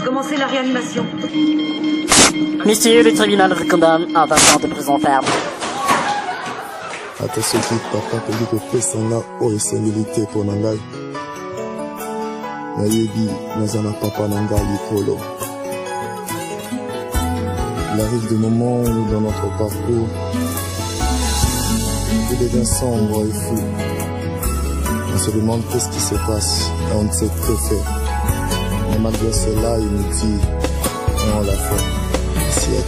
Commencez la réanimation. Messieurs, le tribunal vous condamne à 20 ans de prison ferme. Attention qui papa pendi kopesanga oyo esengeli te mpo na ngai nayebi naza na papa na ngai likolo. Il arrive des moments où dans notre parcours tout devient sombre et fou. On se demande qu'est-ce qui se passe et on ne sait que faire. Mais malgré cela il nous dit et on l'a fait. Si à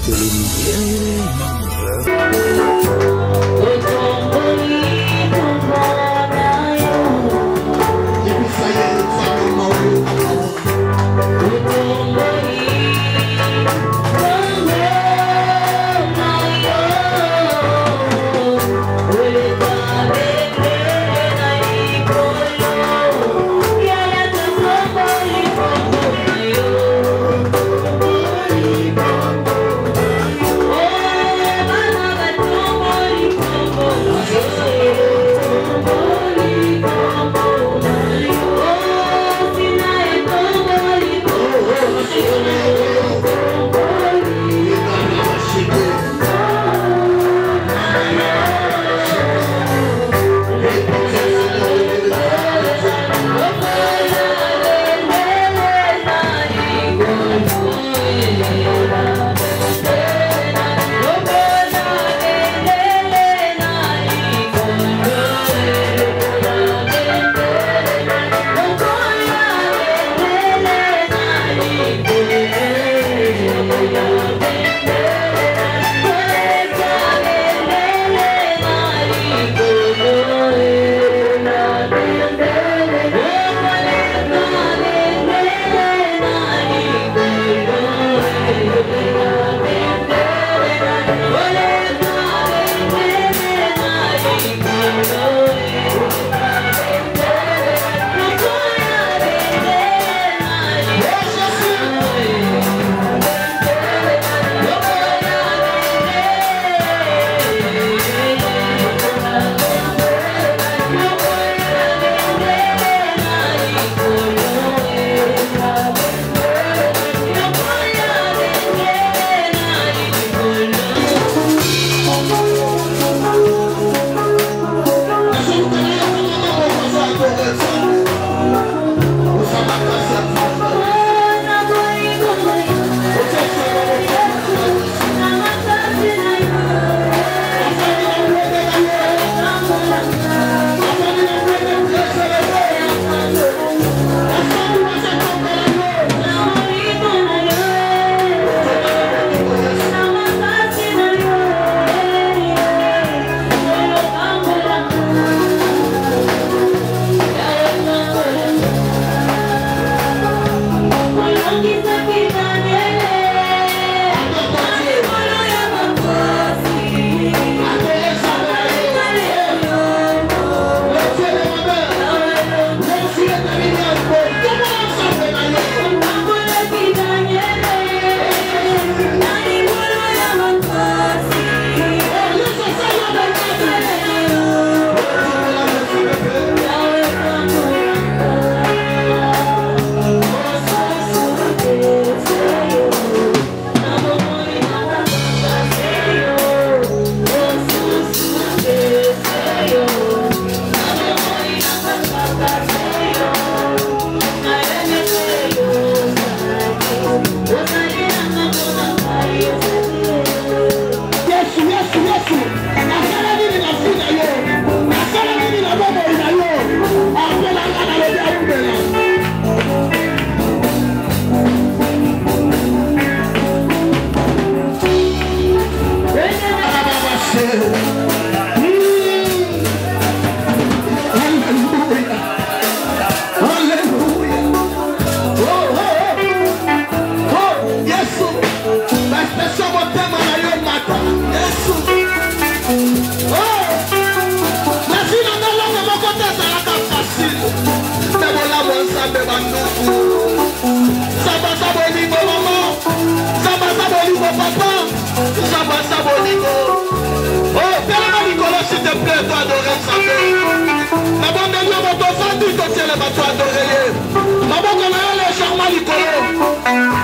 Maman, on a le charme à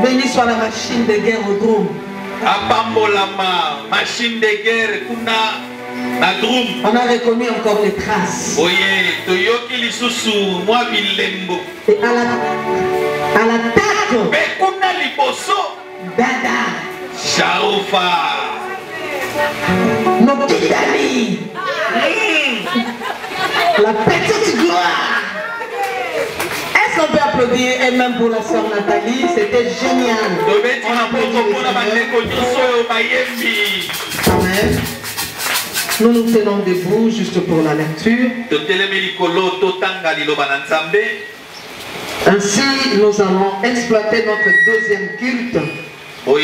Béni soit la machine de guerre au drum. Machine de guerre na drum. On a reconnu encore les traces. Et à l'attaque. Dada. Sharufa. Nos petits amis. La petite gloire. Est-ce qu'on peut applaudir et même pour la sœur Nathalie? C'était génial. Amen. Nous nous tenons debout juste pour la lecture. Ainsi, nous allons exploiter notre deuxième culte. Nous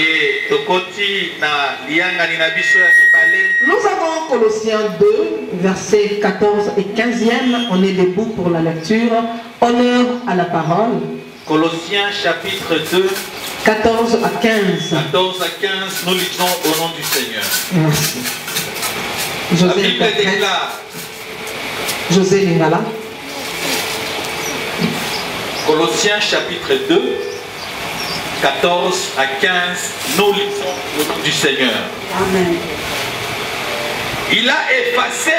avons Colossiens 2, versets 14 et 15e. On est debout pour la lecture. Honneur à la parole. Colossiens chapitre 2, 14 à 15. 14 à 15, nous lisons au nom du Seigneur. Merci. La Bible déclare. José Lingala. Colossiens chapitre 2, 14 à 15, nous lisons au nom du Seigneur. Amen. Il a effacé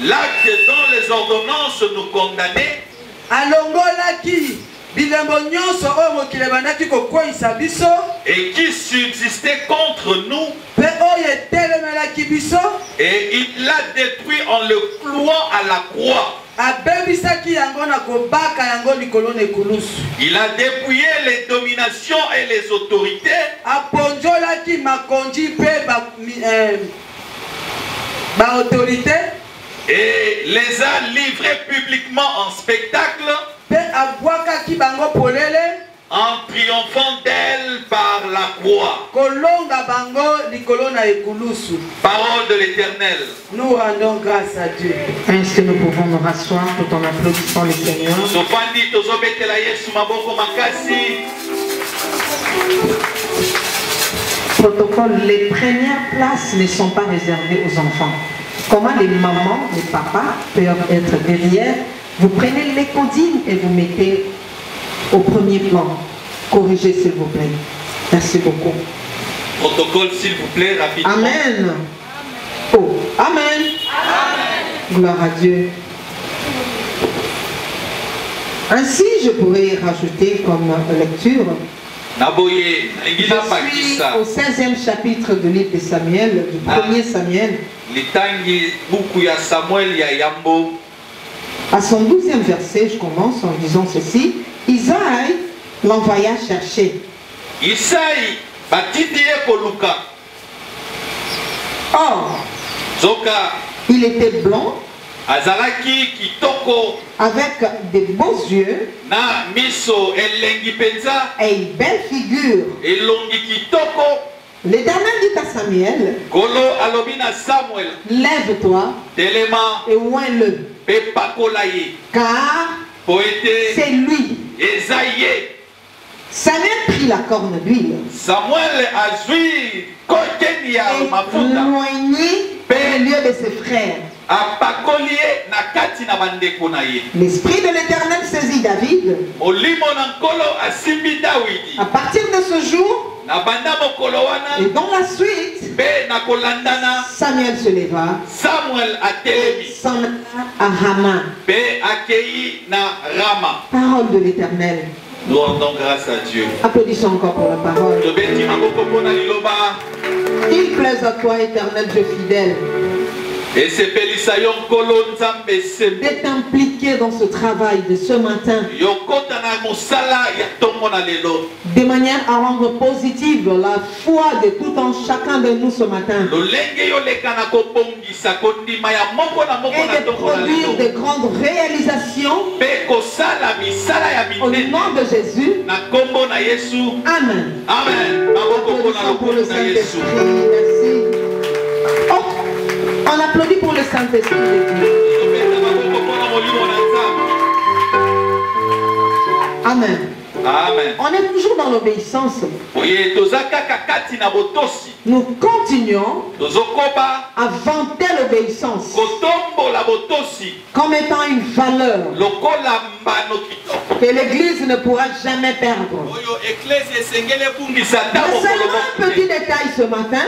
l'acte dont les ordonnances nous condamnaient. Alongolaki bilembo nyonso oyo mokili ebandaki kokweyisa biso et qui subsistait contre nous. mpe oyo etelemelaki biso Et il l'a détruit en le clouant à la croix. abebisaki yango na kobaka yango likolo na ekulusu. Il a dépouillé les dominations et les autorités. Aponjolaki makonzi mpe autorité. Et les a livrés publiquement en spectacle. Mpe abwakaki bango polele. En triomphant d'elle par la croix. Kolonga bango likolo na ekulusu. Parole de l'Éternel. Nous rendons grâce à Dieu. Est-ce que nous pouvons nous rasseoir tout en applaudissant le Seigneur? Protocole, les premières places ne sont pas réservées aux enfants. Comment les mamans, les papas peuvent être derrière? Vous prenez les codines et vous mettez au premier plan. Corrigez s'il vous plaît. Merci beaucoup. Protocole s'il vous plaît, rapidement. Amen. Oh, amen. Amen. Gloire à Dieu. Ainsi, je pourrais rajouter comme lecture. Je suis au 16e chapitre du livre de Samuel, du premier Samuel. À son 12e verset, je commence en disant ceci. Isaïe l'envoya chercher. Isaïe, Or, il était blond, Azalaki kitoko avec de beaux yeux na miso elengi penza et une belle figure. elongi kitoko. L'Éternel dit à Samuel, Golo alobina Samuel, lève-toi telema et oins-le, pe pakolaye car poete c'est lui. Esaïe. Samuel prit la corne d'huile Samuel azui kokeni ya et mafuta loignit au milieu de ses frères. apakolie na kati na bandeko na ye. L'esprit de l'Éternel saisit David. Molimo na nkolo asimbi Dawidi. À partir de ce jour Na banda mokolo wana et dans la suite, pe na kolandana Samuel se leva Samuel et atelemi s'en alla à Rama. pe akei na Rama. Parole de l'Éternel. Nous rendons grâce à Dieu. Applaudissons encore pour la parole. Tobeti maboko mpona liloba. Il plaise à toi, Éternel Dieu fidèle, Esepelisa yo nkolo nzambe sembe. d'être impliqué dans ce travail de ce matin, Yokota na mosala ya tongo na lelo. de manière à rendre positive la foi de tout un chacun de nous ce matin, Lolenge yo leka na kobongisa kondima ya moko na moko et na de tongo na produire lelo. de grandes réalisations Pe kosala misala ya au minene. nom de Jésus. Na kombo na Yesu. Amen. Amen. Maboko mpona Applaudissons pour le lokumu na Yesu. Saint-Esprit. Merci. Oh, on applaudit pour le Saint-Esprit de Dieu. Tobeta maboko mpona molimo na Nzambe. Amen. Amen. On est toujours dans l'obéissance. Oye toza kaka kati na botosi. Nous continuons Tozokoba à vanter l'obéissance kotombo la botosi. comme étant une valeur. Lokola mbano kitoko. que l'église ne pourra jamais perdre. Mais seulement un petit détail ce matin.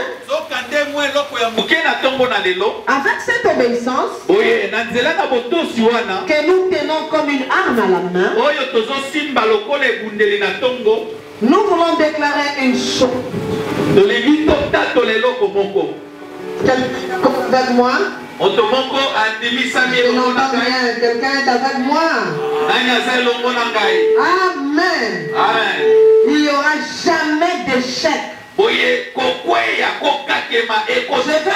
Avec cette obéissance que nous tenons comme une arme à la main, nous voulons déclarer une chose. Quelqu'un avec moi? Je n'entends rien. Quelqu'un est avec moi. Amen. Il n'y aura jamais d'échec. Je vais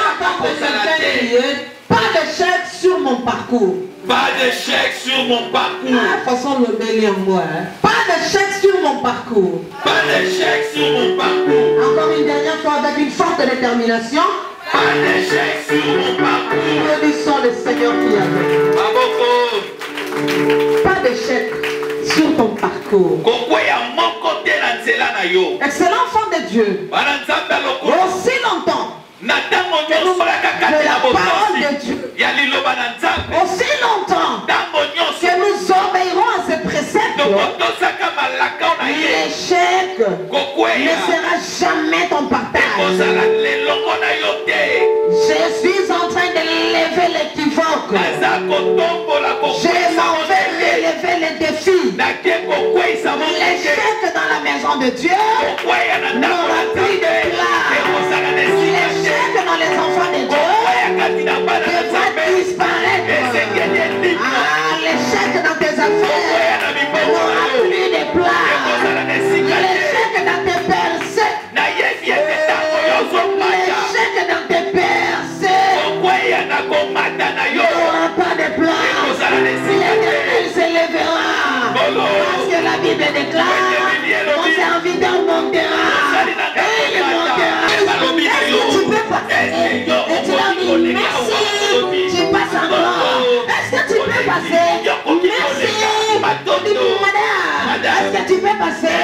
entendre quelqu'un crier, pas d'échec sur mon parcours. Pas d'échec sur mon parcours. De toute façon, le béni en moi. Pas d'échec sur mon parcours. Pas d'échec sur mon parcours. Encore une dernière fois avec une forte détermination. Pas d'échec sur mon parcours. Bénissons le Seigneur qui est avec nous. Pas d'échec sur ton parcours. Excellent enfant de Dieu. Aussi longtemps que nous de la parole de Dieu. Aussi longtemps que nous obéirons à ses préceptes, l'échec ne sera jamais ton partage. Je suis en train de lever l'équivoque. Je m'en vais relever les défis. L'échec dans la maison de Dieu n'aura plus de place. L'échec dans les enfants de Dieu devra disparaître. L'échec dans tes affaires n'aura plus de place. L'échec dans tes percées. L'échec dans tes percées n'aura pas de place. L'Éternel s'élèvera. Parce que la Bible déclare, mon serviteur montera. Et il montera. Est-ce que tu peux passer? Et tu leur dis merci. Tu passes encore. Est-ce que tu peux passer? Merci. Madame, est-ce que tu peux passer?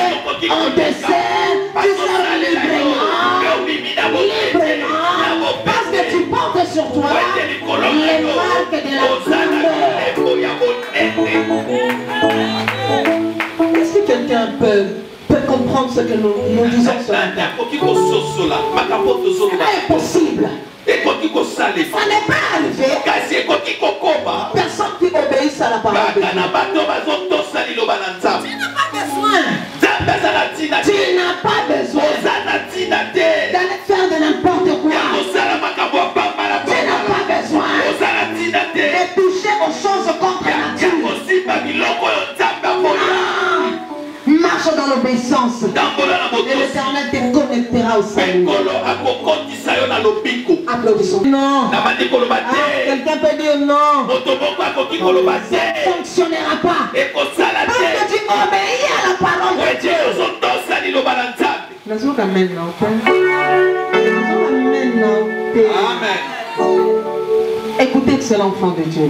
On te sert. Tu sors librement. Parce que tu portes sur toi les marques de la tombe. Est-ce que quelqu'un peut comprendre ce que nous disons ce matin? C'est impossible. Ça n'est pas arrivé. Personne qui obéisse à la parole de Dieu. Tu n'as pas besoin. Tu n'as pas besoin d'aller faire de n'importe quoi. Tu n'as pas besoin de toucher aux choses contre nature. Marche dans l'obéissance. Et l'Éternel te connectera au salut. Applaudissons. Non. Quelqu'un peut dire non. Ça ne fonctionnera pas. Parce que tu obéis à la parole de Dieu. Amen. Écoutez, excellent enfant de Dieu.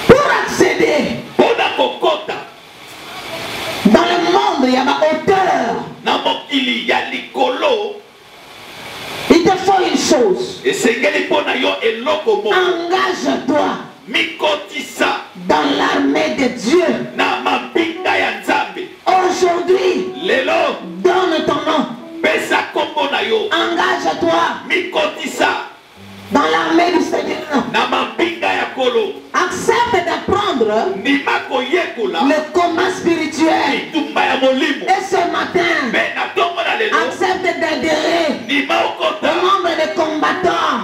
Pour accéder dans le monde, il y a ma hauteur. Il te faut une chose. Engage-toi dans l'armée de Dieu. Aujourd'hui, donne ton nom. Engage-toi dans l'armée du Seigneur. Accepte d'apprendre le combat spirituel. Et ce matin, accepte d'adhérer au nombre de combattants.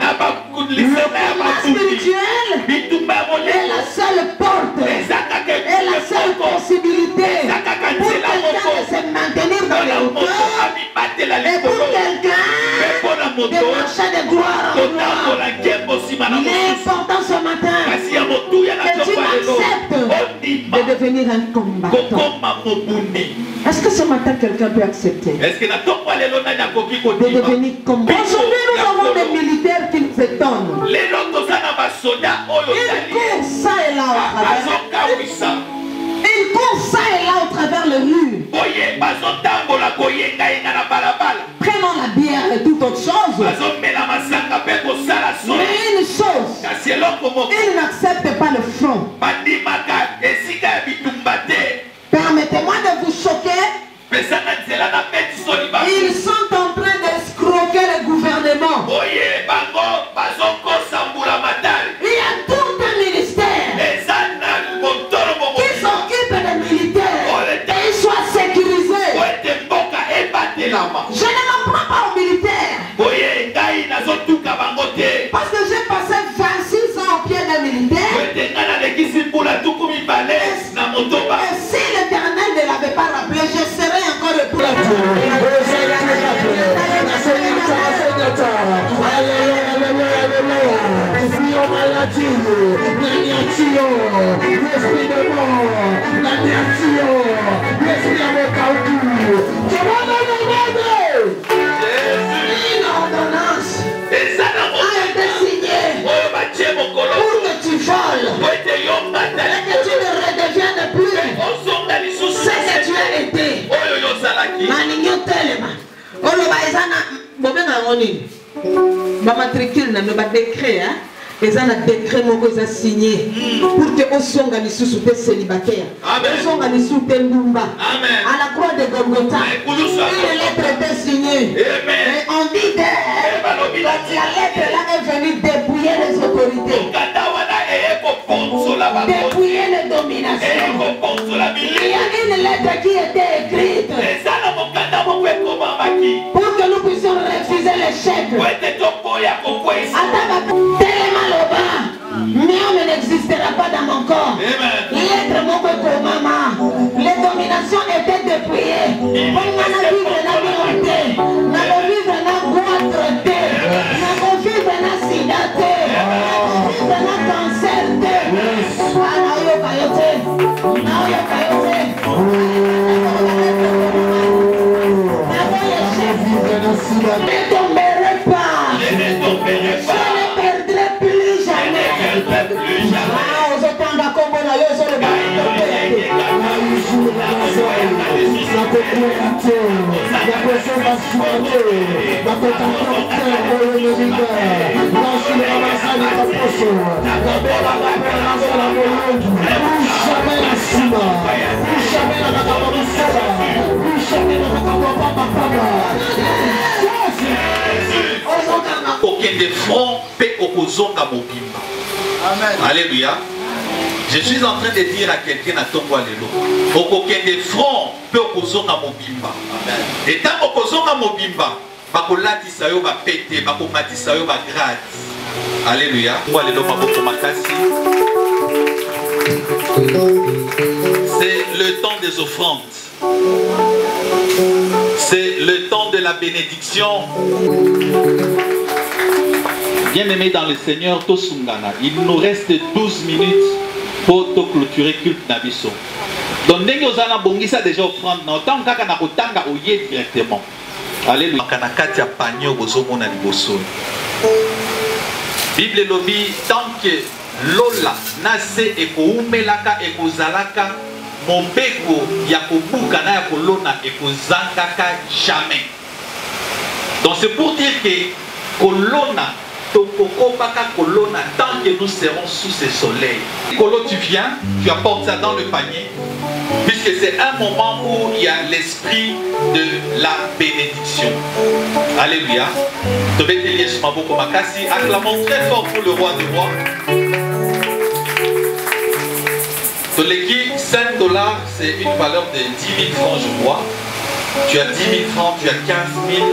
Le combat spirituel est la seule porte et la seule possibilité pour quelqu'un de se maintenir dans les hauteurs et pour quelqu'un de marcher de gloire en gloire. Il est important ce matin que tu acceptes de devenir un combattant. Est-ce que ce matin quelqu'un peut accepter de devenir combattant? Aujourd'hui nous avons des militaires qui nous étonnent. Ils courent ça et là au travers. Ils courent ça et là au travers le mur. Prenons la bière et toute autre chose. Mais une chose, ils n'acceptent pas le front. si l'Éternel ne l'avait pas rappelé, je serais encore pour la pour que tu voles et que tu ne redeviennes plus ce que tu as été. Manigno telema. Oloba ezana bobenga ngoni. Ba matricule na ba décret hein. Ezana décret moko eza signé pour que osonga lisusu te célibataire. Osonga lisusu te ndumba. À la croix de Golgotha. Une lettre était signée. Et on dit que la lettre là est venue dépouiller les autorités. Dépouiller les dominations. Il y a une lettre qui était écrite pour que nous puissions refuser l'échec. Miam n'existera pas dans mon corps. Lettre moko komama. Les dominations étaient dépouillées. On a vivre la vérité. On a vivre la goitre. On a vivre la sida. On a vivre la cancer. Ne tomberai pas. Je ne perdrai plus jamais. Aucun des fronts peut opposer à mon bimba. Alléluia. Je suis en train de dire à quelqu'un à ton lelo. Aucun des fronts peut opposer à mon bimba. Et tant opposé à mon bimba, bakolati sayo ba pété, bakomati sayo ba grade. Alléluia. C'est le temps des offrandes. C'est le temps de la bénédiction. Bien-aimés dans le Seigneur, Tosungana, il nous reste 12 minutes pour clôturer culte Nabiso. Donc, nous avons bongisa déjà offrande. Nous avons directement. Alléluia. Bible lobi tant que Lola nase ekoumelaka ekozalaka mombeko ya kobuka na ya kolona ekozangaka jamais. Donc c'est pour dire que kolona tokokopaka kolona tant que nous serons sous ce soleil. Kolo tu viens, tu apportes ça dans le panier, puisque c'est un moment où il y a l'esprit de la bénédiction. Alléluia. Acclamons très fort pour le roi des rois. L'équipe, 5 $, c'est une valeur de 10 000 francs, je crois. Tu as 10 000 francs, tu as 15 000,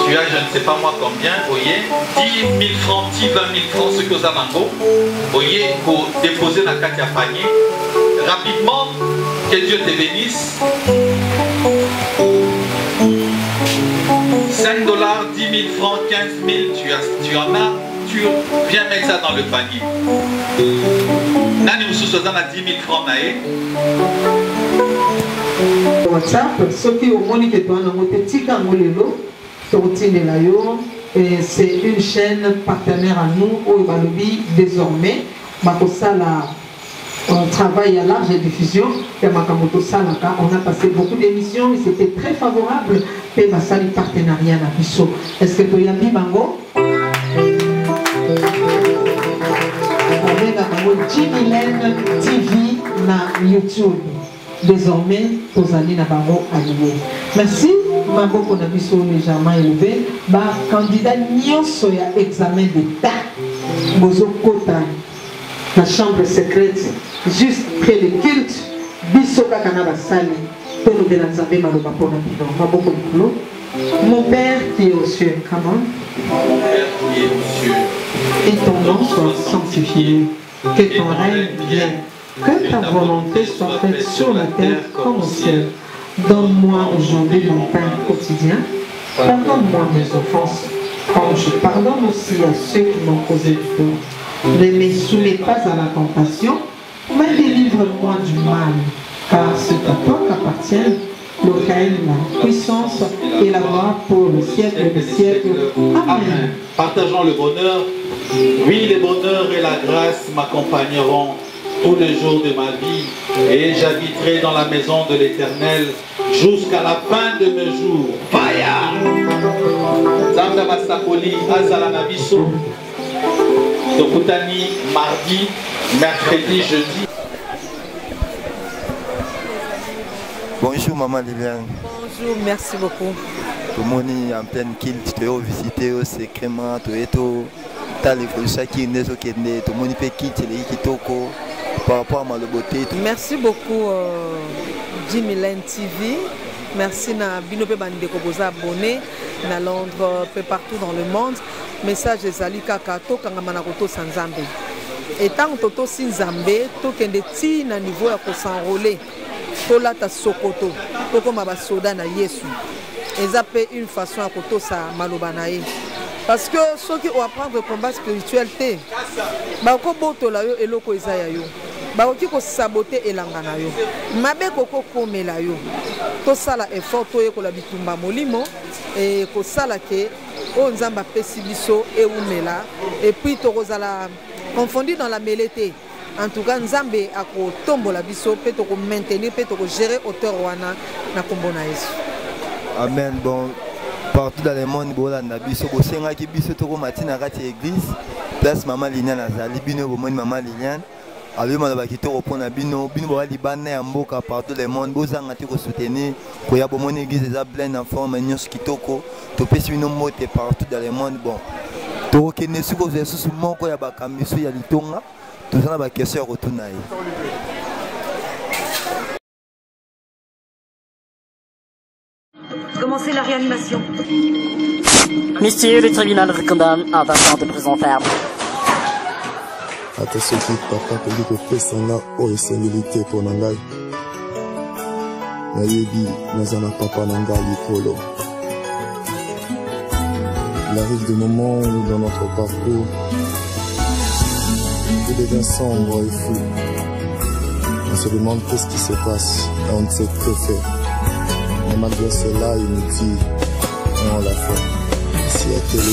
tu as je ne sais pas moi combien, voyez, 10 000 francs, 10, 20 000 francs, ce que vous avez, voyez, pour déposer dans la carte à panier. Rapidement, que Dieu te bénisse. 5 $, 10 000 francs, 15 000, tu en as, tu viens mettre ça dans le panier. Nani Moussou dans 10 000 francs naé. WhatsApp, ceux qui ont moni que toi n'ont petit camolelo, c'est une chaîne partenaire à nous au Balobi désormais. On travaille à large diffusion. On a passé beaucoup d'émissions et c'était très favorable. Et ma salle partenariat à Bissot. Est-ce que tu as mis Bango? Jimilen TV na YouTube. Désormais, aux années na Bango allié. Merci. Maboko na biso légèrement élevé. Ba candidat nyonso ya examen d'état. Bozo kota la chambre secrète juste près de culte. Biso kaka na basali. Pour nous bénazambe maloba pona bino. Maboko likolo. Mon Père qui est aux cieux, comment? Mon Père qui est aux cieux. Et ton nom soit sanctifié. Que ton règne vienne. Que ta volonté soit faite sur la terre comme au ciel. Donne-moi aujourd'hui mon pain quotidien. Pardonne-moi mes offenses, comme je pardonne aussi à ceux qui m'ont causé du tort. Ne me soumets pas à la tentation, mais délivre-moi du mal, car c'est à toi qu'appartiennent le règne, la puissance et la gloire pour le siècle des siècles. Amen. Partageons le bonheur. Oui, le bonheur et la grâce m'accompagneront tous les jours de ma vie et j'habiterai dans la maison de l'Éternel jusqu'à la fin de mes jours. Faya! Zamba Basakoli, Azala Nabiso. Tokutani, mardi, mercredi, jeudi. Bonjour maman Liliane. Bonjour, merci beaucoup. Tout le monde est en pleine kilt, tu es visité au secrètement, tu es tout. Tu as les chacun des autres qui est tout le monde peut quitter les kitoko par rapport à ma beauté. Merci beaucoup Jimmy Len TV. Merci na Binope Bande Koboza abonné na Londres, peu partout dans le monde. Message de Zali Kakato Kangamana Koto Sanzambe. Et tant que Toto Sinzambe, to kende ti na niveau ya ko s'enrôler. Tola ta sokoto, to comme ba soda na Yesu. Eza pe une façon à koto sa maloba na ye. Parce que ceux qui ont apprendre le combat spirituel, ba ko boto la yo eloko eza ya yo. Ba ko ko saboter elanga na yo. Mabe koko komela yo. To sala effort to ye ko la bitumba molimo et ko sala ke o nzamba pesi biso e umela et puis to rozala confondu dans la mêlée. En tout cas, Nzambe a tombo la biso peut to maintenir peut to gérer auteur wana na kombo na Yesu. Amen. Bon, partout dans le monde, bolanda biso bo senga ki biso to ko matina kati église. Place maman Liliane azali bino bo moni maman Liliane. Abi mala ba kito ko pona bino bo ali bana ya mboka partout dans le monde bozanga ti ko soutenir ko ya bo moni église eza pleine en forme nyos kitoko to pesi bino mote partout dans le monde. Bon, to kene suko zesu moko ya bakamiso ya litonga. Tout ça, la question retourne. Commencez la réanimation. Messieurs, le tribunal condamne à 20 ans de prison ferme. Attention, papa, que je fais ça là, oh, c'est militaire pour Nangai. Nayebi, Nazana papa Nangai, Polo. Il arrive des moments où dans notre parcours, tout devient sombre et fou. On se demande qu'est-ce qui se passe et on ne sait que faire. Mais malgré cela, il nous dit, et on l'a fait. Si elle était